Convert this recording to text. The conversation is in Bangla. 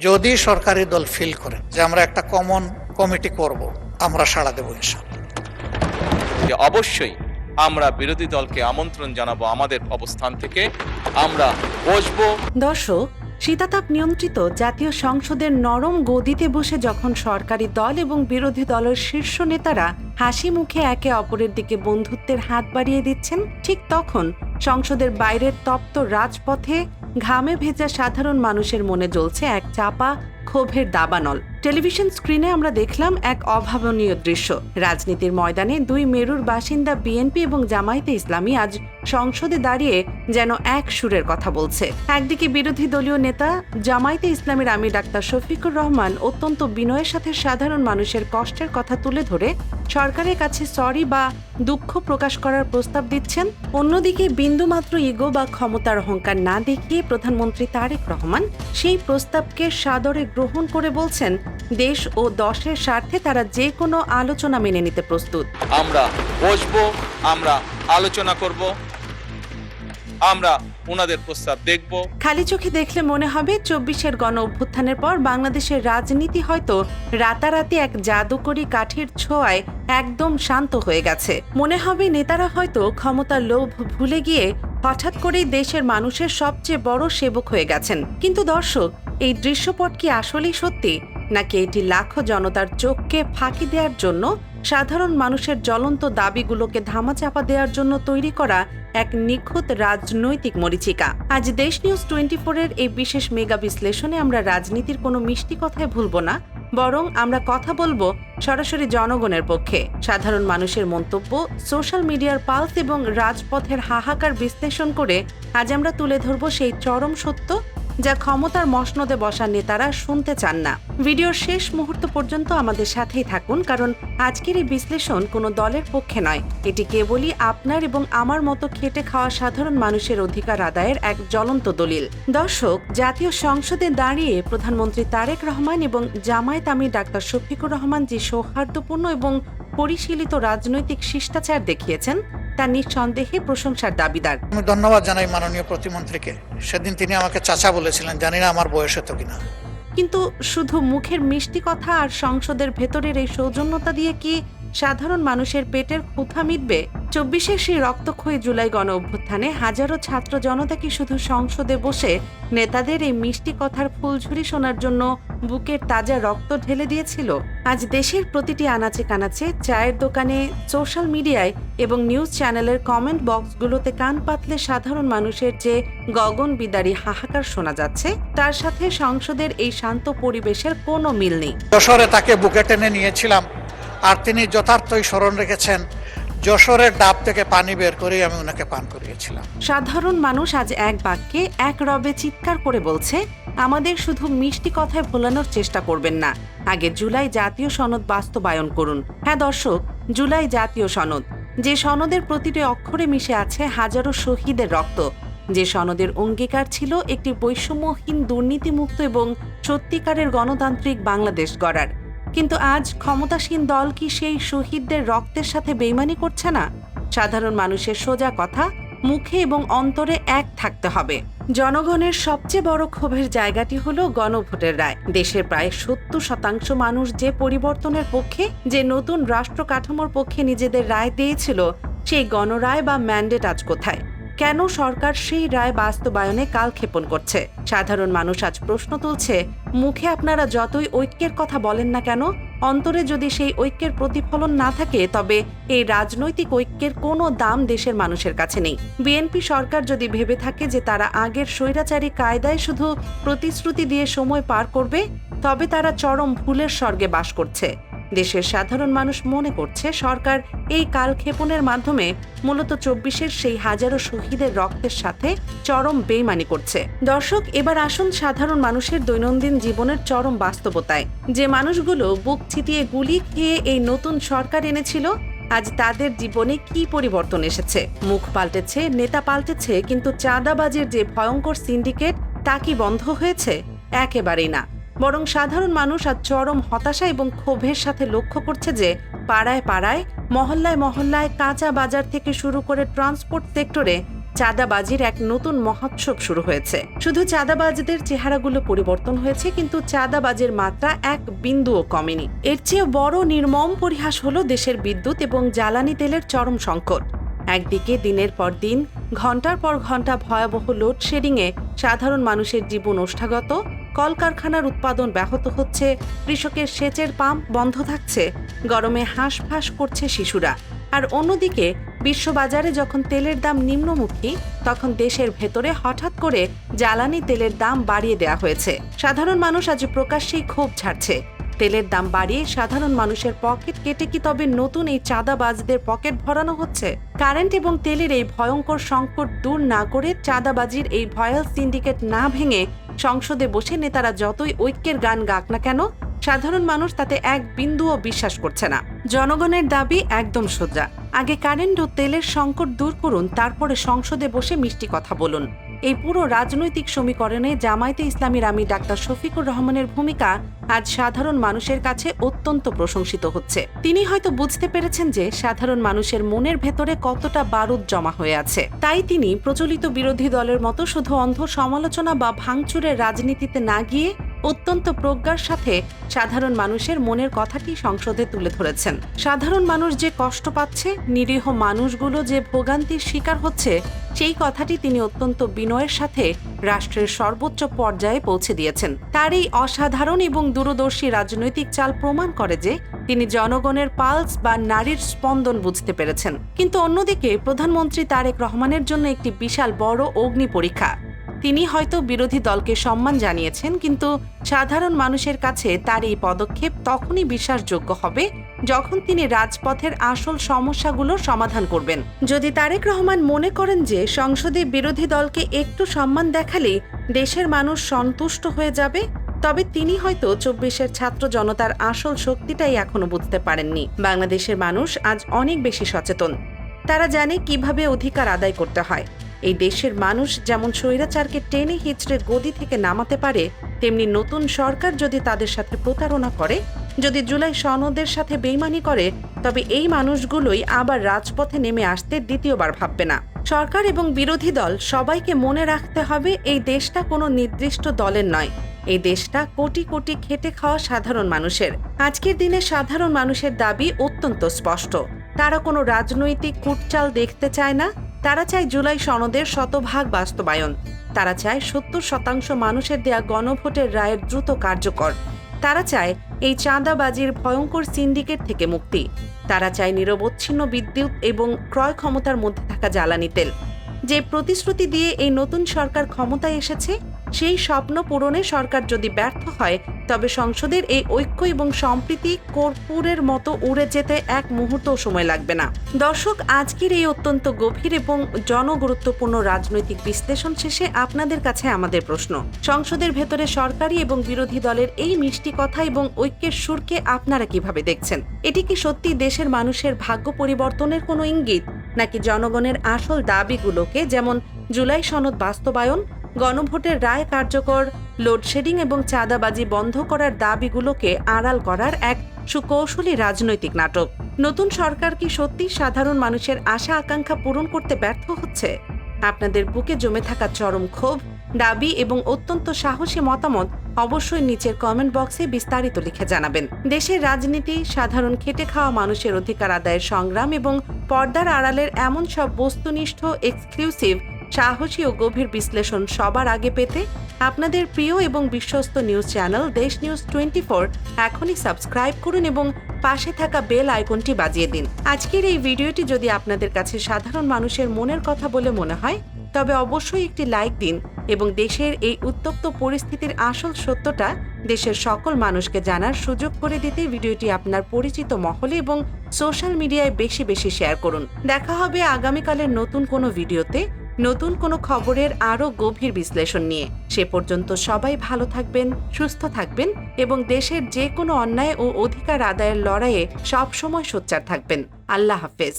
যদি সরকারি দল ফিল করে যে আমরা একটা কমন কমিটি করব, আমরা সাড়া দেবো ইনশাআল্লাহ। অবশ্যই আমরা বিরোধী দলকে আমন্ত্রণ জানাবো, আমাদের অবস্থান থেকে আমরা বসবো। দর্শক, শীতাতাপ নিয়ন্ত্রিত জাতীয় সংসদের নরম গদিতে বসে যখন সরকারি দল এবং বিরোধী দলের শীর্ষ নেতারা হাসি মুখে একে অপরের দিকে বন্ধুত্বের হাত বাড়িয়ে দিচ্ছেন, ঠিক তখন সংসদের বাইরের তপ্ত রাজপথে ঘামে ভেজা সাধারণ মানুষের মনে জ্বলছে এক চাপা ক্ষোভের দাবানল। টেলিভিশন স্ক্রিনে আমরা দেখলাম এক অভাবনীয় দৃশ্য। রাজনীতির ময়দানে দুই মেরুর বাসিন্দা বিএনপি এবং জামায়াতে ইসলামী আজ সংসদে দাঁড়িয়ে যেন এক সুরের কথা বলছে। একদিকে বিরোধী দলীয় নেতা জামায়াতে ইসলামীর আমির ডাক্তার শফিকুর রহমান অত্যন্ত বিনয়ের সাথে সাধারণ মানুষের কষ্টের কথা তুলে ধরে সরকারের কাছে সরি বা দুঃখ প্রকাশ করার প্রস্তাব দিচ্ছেন। অন্যদিকে বিন্দুমাত্র ইগো বা ক্ষমতার অহংকার না দেখিয়ে প্রধানমন্ত্রী তারেক রহমান সেই প্রস্তাবকে সাদরে গ্রহণ করে বলছেন, দেশ ও দশের স্বার্থে তারা যে কোনো আলোচনা মেনে নিতে প্রস্তুত। আমরা বসবো, আমরা আলোচনা করব, আমরা ওনাদের প্রস্তাব দেখব। খালি চোখে দেখলে মনে হবে ২৪-এর গণ অভ্যুত্থানের পর বাংলাদেশের রাজনীতি হয়তো রাতারাতি এক জাদুকরী কাঠির ছোঁয়ায় একদম শান্ত হয়ে গেছে। মনে হবে নেতারা হয়তো ক্ষমতার লোভ ভুলে গিয়ে হঠাৎ করেই দেশের মানুষের সবচেয়ে বড় সেবক হয়ে গেছেন। কিন্তু দর্শক, এই দৃশ্যপট কি আসলেই সত্যি, নাকি এটি লাখো জনতার চোখকে ফাঁকি দেওয়ার জন্য, সাধারণ মানুষের জ্বলন্ত দাবিগুলোকে ধামাচাপা দেওয়ার জন্য তৈরি করা এক নিখুঁত রাজনৈতিক মরীচিকা? আজ দেশ নিউজ 24-এর এই বিশেষ মেগা বিশ্লেষণে আমরা রাজনীতির কোনো মিষ্টি কথায় ভুলব না, বরং আমরা কথা বলবো সরাসরি জনগণের পক্ষে। সাধারণ মানুষের মন্তব্য, সোশ্যাল মিডিয়ার পালস এবং রাজপথের হাহাকার বিশ্লেষণ করে আজ আমরা তুলে ধরব সেই চরম সত্য যা ক্ষমতার মসনদে বসা নেতারা শুনতে চান না। ভিডিওর শেষ মুহূর্ত পর্যন্ত আমাদের সাথেই থাকুন, কারণ আজকের এই বিশ্লেষণ কোনো দলের পক্ষে নয়, এটি কেবলই আপনার এবং আমার মতো খেটে খাওয়া সাধারণ মানুষের অধিকার আদায়ের এক জ্বলন্ত দলিল। দর্শক, জাতীয় সংসদে দাঁড়িয়ে প্রধানমন্ত্রী তারেক রহমান এবং জামায়াত আমির ডাক্তার শফিকুর রহমান যে সৌহার্দ্যপূর্ণ এবং পরিশীলিত রাজনৈতিক শিষ্টাচার দেখিয়েছেন তা নিঃসন্দেহে প্রশংসার দাবিদার। আমি ধন্যবাদ জানাই মাননীয় প্রতিমন্ত্রীকে। সেদিন তিনি আমাকে চাচা বলেছিলেন, জানি না আমার বয়স হতো কিনা। কিন্তু শুধু মুখের মিষ্টি কথা আর সংসদের ভেতরের এই সৌজন্যতা দিয়ে কি সাধারণ মানুষের পেটের ক্ষুধা মিটবে? ২৪-এর সেই রক্তক্ষয়ী জুলাই গণ অভ্যুত্থানে হাজারো ছাত্র জনতা কি শুধু সংসদে বসে নেতাদের এই মিষ্টি কথার ফুলঝুরি শোনার জন্য বুকের তাজা রক্ত ঢেলে দিয়েছিল? আজ দেশের প্রতিটি আনাচে কানাচে, চায়ের দোকানে, সোশ্যাল মিডিয়ায় এবং নিউজ চ্যানেলের কমেন্ট বক্সগুলোতে কান পাতলে সাধারণ মানুষের যে গগন বিদারী হাহাকার শোনা যাচ্ছে, তার সাথে সংসদের এই শান্ত পরিবেশের কোনো মিল নেই। যশোরে তাকে বুকে টেনে নিয়েছিলাম, আর তিনি যথার্থই স্মরণ রেখেছেন, যশোরের ডাব থেকে পানি বের করে আমি ওনাকে পান করিয়েছিলাম। সাধারণ মানুষ আজ এক বাক্যে এক রবে চিৎকার করে বলছে, আমাদের শুধু মিষ্টি কথায় ভোলানোর চেষ্টা করবেন না, আগে জুলাই জাতীয় সনদ বাস্তবায়ন করুন। হ্যাঁ দর্শক, জুলাই জাতীয় সনদ, যে সনদের প্রতিটি অক্ষরে মিশে আছে হাজারো শহীদের রক্ত, যে সনদের অঙ্গীকার ছিল একটি বৈষম্যহীন, দুর্নীতিমুক্ত এবং সত্যিকারের গণতান্ত্রিক বাংলাদেশ গড়ার। কিন্তু আজ ক্ষমতাসীন দল কি সেই শহীদদের রক্তের সাথে বেইমানি করছে না? সাধারণ মানুষের সোজা কথা, মুখে এবং অন্তরে এক থাকতে হবে। জনগণের সবচেয়ে বড় ক্ষোভের জায়গাটি হলো গণভোটের রায়। দেশের প্রায় ৭০% মানুষ যে পরিবর্তনের পক্ষে, যে নতুন রাষ্ট্র কাঠামোর পক্ষে নিজেদের রায় দিয়েছিল, সেই গণরায় বা ম্যান্ডেট আজ কোথায়? কেন সরকার সেই রায় বাস্তবায়নে কালক্ষেপণ করছে? সাধারণ মানুষ আজ প্রশ্ন তুলছে, মুখে আপনারা যতই ঐক্যের কথা বলেন না কেন, অন্তরে যদি সেই ঐক্যের প্রতিফলন না থাকে, তবে এই রাজনৈতিক ঐক্যের কোনো দাম দেশের মানুষের কাছে নেই। বিএনপি সরকার যদি ভেবে থাকে যে তারা আগের স্বৈরাচারী কায়দায় শুধু প্রতিশ্রুতি দিয়ে সময় পার করবে, তবে তারা চরম ভুলের স্বর্গে বাস করছে। দেশের সাধারণ মানুষ মনে করছে সরকার এই কালক্ষেপণের মাধ্যমে মূলত ২৪-এর সেই হাজারো শহীদের রক্তের সাথে চরম বেইমানি করছে। দর্শক, এবার আসুন সাধারণ মানুষের দৈনন্দিন জীবনের চরম বাস্তবতায়। যে মানুষগুলো বুক ছিটিয়ে গুলি খেয়ে এই নতুন সরকার এনেছিল, আজ তাদের জীবনে কি পরিবর্তন এসেছে? মুখ পাল্টেছে, নেতা পাল্টেছে, কিন্তু চাঁদাবাজির যে ভয়ঙ্কর সিন্ডিকেট, তা কি বন্ধ হয়েছে? একেবারেই না। বরং সাধারণ মানুষ আজ চরম হতাশা এবং ক্ষোভের সাথে লক্ষ্য করছে যে পাড়ায় পাড়ায়, মহল্লায় মহল্লায়, কাঁচা বাজার থেকে শুরু করে ট্রান্সপোর্ট সেক্টরে চাঁদাবাজির এক নতুন মহোৎসব শুরু হয়েছে। শুধু চাঁদাবাজদের চেহারাগুলো পরিবর্তন হয়েছে, কিন্তু চাঁদাবাজির মাত্রা এক বিন্দুও কমেনি। এর চেয়ে বড় নির্মম পরিহাস হলো দেশের বিদ্যুৎ এবং জ্বালানি তেলের চরম সংকট। একদিকে দিনের পর দিন, ঘন্টার পর ঘন্টা ভয়াবহ লোডশেডিংয়ে সাধারণ মানুষের জীবন ওষ্ঠাগত, কলকারখানার উৎপাদন ব্যাহত হচ্ছে, কৃষকের সেচের পাম্প বন্ধ থাকছে, গরমে হাঁসফাঁস করছে শিশুরা। আর অন্যদিকে বিশ্ববাজারে যখন তেলের দাম নিম্নমুখী, তখন দেশের ভেতরে হঠাৎ করে জ্বালানি তেলের দাম বাড়িয়ে দেওয়া হয়েছে। সাধারণ মানুষ আজ প্রকাশ্যেই ক্ষোভ ঝাড়ছে। তেলের দাম বাড়িয়ে সাধারণ মানুষের পকেট কেটে কি তবে নতুন এই চাঁদাবাজদের পকেট ভরানো হচ্ছে? কারেন্ট এবং তেলের এই ভয়ঙ্কর সংকট দূর না করে, চাঁদাবাজির এই ভয়াল সিন্ডিকেট না ভেঙে সংসদে বসে নেতারা যতই ঐক্যের গান গাক না কেন, সাধারণ মানুষ তাতে এক বিন্দুও বিশ্বাস করছে না। জনগণের দাবি একদম সোজা, আগে কারেন্ট ও তেলের সংকট দূর করুন, তারপরে সংসদে বসে মিষ্টি কথা বলুন। এই পুরো রাজনৈতিক সমীকরণে জামায়াতে ইসলামীর আমির ডাক্তার শফিকুর রহমানের ভূমিকা আজ সাধারণ মানুষের কাছে অত্যন্ত প্রশংসিত হচ্ছে। তিনি হয়তো বুঝতে পেরেছেন যে সাধারণ মানুষের মনের ভেতরে কতটা বারুদ জমা হয়ে আছে। তাই তিনি প্রচলিত বিরোধী দলের মতো শুধু অন্ধ সমালোচনা বা ভাঙচুরের রাজনীতিতে না গিয়ে অত্যন্ত প্রজ্ঞার সাথে সাধারণ মানুষের মনের কথাটি সংসদে তুলে ধরেছেন। সাধারণ মানুষ যে কষ্ট পাচ্ছে, নিরীহ মানুষগুলো যে ভোগান্তির শিকার হচ্ছে, সেই কথাটি তিনি অত্যন্ত বিনয়ের সাথে রাষ্ট্রের সর্বোচ্চ পর্যায়ে পৌঁছে দিয়েছেন। তার এই অসাধারণ এবং দূরদর্শী রাজনৈতিক চাল প্রমাণ করে যে তিনি জনগণের পালস বা নারীর স্পন্দন বুঝতে পেরেছেন। কিন্তু অন্যদিকে প্রধানমন্ত্রী তারেক রহমানের জন্য একটি বিশাল বড় অগ্নি পরীক্ষা। তিনি হয়তো বিরোধী দলকে সম্মান জানিয়েছেন, কিন্তু সাধারণ মানুষের কাছে তার এই পদক্ষেপ তখনই বিশ্বাসযোগ্য হবে যখন তিনি রাজপথের আসল সমস্যাগুলোর সমাধান করবেন। যদি তারেক রহমান মনে করেন যে সংসদে বিরোধী দলকে একটু সম্মান দেখালে দেশের মানুষ সন্তুষ্ট হয়ে যাবে, তবে তিনি হয়তো ২৪-এর ছাত্র জনতার আসল শক্তিটাই এখনো বুঝতে পারেননি। বাংলাদেশের মানুষ আজ অনেক বেশি সচেতন। তারা জানে কিভাবে অধিকার আদায় করতে হয়। এই দেশের মানুষ যেমন স্বৈরাচারকে টেনে হিচড়ে গদি থেকে নামাতে পারে, তেমনি নতুন সরকার যদি তাদের সাথে প্রতারণা করে, যদি জুলাই সনদের সাথে বেইমানি করে, তবে এই মানুষগুলোই আবার রাজপথে নেমে আসতে দ্বিতীয়বার ভাববে না। সরকার এবং বিরোধী দল সবাইকে মনে রাখতে হবে, এই দেশটা কোনো নির্দিষ্ট দলের নয়। এই দেশটা কোটি কোটি খেটে খাওয়া সাধারণ মানুষের। আজকের দিনে সাধারণ মানুষের দাবি অত্যন্ত স্পষ্ট। তারা কোনো রাজনৈতিক কুটচাল দেখতে চায় না। তারা চায় জুলাই সনদের শতভাগ বাস্তবায়ন। তারা চায় ৭০% মানুষের দেয়া গণভোটের রায়ের দ্রুত কার্যকর। তারা চায় এই চাঁদাবাজির ভয়ঙ্কর সিন্ডিকেট থেকে মুক্তি। তারা চায় নিরবচ্ছিন্ন বিদ্যুৎ এবং ক্রয় ক্ষমতার মধ্যে থাকা জ্বালানি তেল। যে প্রতিশ্রুতি দিয়ে এই নতুন সরকার ক্ষমতায় এসেছে, সেই স্বপ্ন পূরণে সরকার যদি ব্যর্থ হয়, তবে সংসদের এই ঐক্য এবং সম্প্রীতি কর্পূরের মতো উড়ে যেতে এক মুহূর্তও সময় লাগবে না। দর্শক, আজকের এই অত্যন্ত গভীর এবং জনগুরুত্বপূর্ণ রাজনৈতিক বিশ্লেষণ শেষে আপনাদের কাছে আমাদের প্রশ্ন: সংসদের ভেতরে সরকারি এবং বিরোধী দলের এই মিষ্টি কথা এবং ঐক্যের সুরকে আপনারা কিভাবে দেখছেন? এটি কি সত্যি দেশের মানুষের ভাগ্য পরিবর্তনের কোনো ইঙ্গিত, নাকি জনগণের আসল দাবিগুলোকে, যেমন জুলাই সনদ বাস্তবায়ন, গণভোটের রায় কার্যকর, লোডশেডিং এবং চাঁদাবাজি বন্ধ করার দাবিগুলোকে আড়াল করার এক সুকৌশলী রাজনৈতিক নাটক? নতুন সরকার কি সত্যি সাধারণ মানুষের আশা আকাঙ্ক্ষা পূরণ করতে ব্যর্থ হচ্ছে? আপনাদের বুকে জমে থাকা চরম ক্ষোভ, দাবি এবং অত্যন্ত সাহসী মতামত অবশ্যই নিচের কমেন্ট বক্সে বিস্তারিত লিখে জানাবেন। দেশের রাজনীতি, সাধারণ খেটে খাওয়া মানুষের অধিকার আদায়ের সংগ্রাম এবং পর্দার আড়ালের এমন সব বস্তুনিষ্ঠ, এক্সক্লুসিভ, সাহসী ও গভীর বিশ্লেষণ সবার আগে পেতে আপনাদের প্রিয় এবং বিশ্বস্ত নিউজ চ্যানেল দেশ নিউজ 24 এখনই সাবস্ক্রাইব করুন এবং পাশে থাকা বেল আইকনটি বাজিয়ে দিন। আজকের এই ভিডিওটি যদি আপনাদের কাছে সাধারণ মানুষের মনের কথা বলে মনে হয়, তবে অবশ্যই একটি লাইক দিন এবং দেশের এই উত্তপ্ত পরিস্থিতির আসল সত্যটা দেশের সকল মানুষকে জানার সুযোগ করে দিতে ভিডিওটি আপনার পরিচিত মহলে এবং সোশ্যাল মিডিয়ায় বেশি বেশি শেয়ার করুন। দেখা হবে আগামীকালের নতুন কোনো ভিডিওতে, নতুন কোনো খবরের আরও গভীর বিশ্লেষণ নিয়ে। সে পর্যন্ত সবাই ভালো থাকবেন, সুস্থ থাকবেন এবং দেশের যে কোনো অন্যায় ও অধিকার আদায়ের লড়াইয়ে সবসময় সোচ্চার থাকবেন। আল্লাহ হাফেজ।